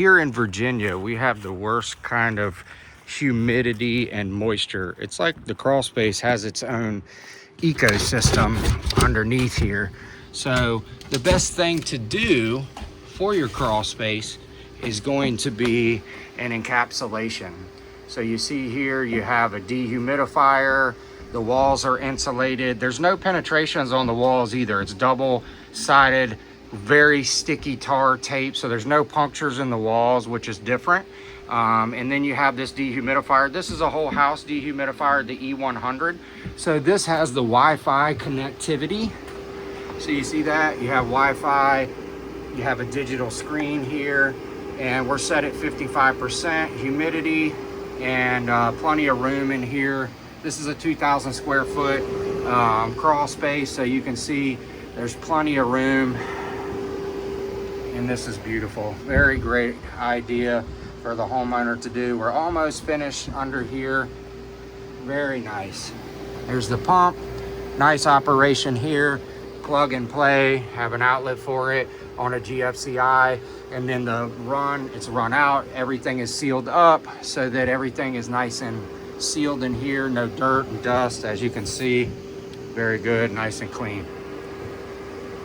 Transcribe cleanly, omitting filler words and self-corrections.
Here in Virginia, we have the worst kind of humidity and moisture. It's like the crawl space has its own ecosystem underneath here. So the best thing to do for your crawl space is going to be an encapsulation. So you see here, you have a dehumidifier. The walls are insulated. There's no penetrations on the walls either. It's double-sided, very sticky tar tape, so there's no punctures in the walls, which is different. And then you have this dehumidifier. This is a whole house dehumidifier, the E100. So this has the Wi-Fi connectivity. So you see that? You have Wi-Fi, you have a digital screen here, and we're set at 55% humidity and plenty of room in here. This is a 2,000 square foot crawl space, so you can see there's plenty of room. And this is beautiful. Very great idea for the homeowner to do. We're almost finished under here. Very nice. There's the pump. Nice operation here. Plug and play. Have an outlet for it on a GFCI. And then it's run out. Everything is sealed up so that everything is nice and sealed in here. No dirt and dust, as you can see. Very good, nice and clean.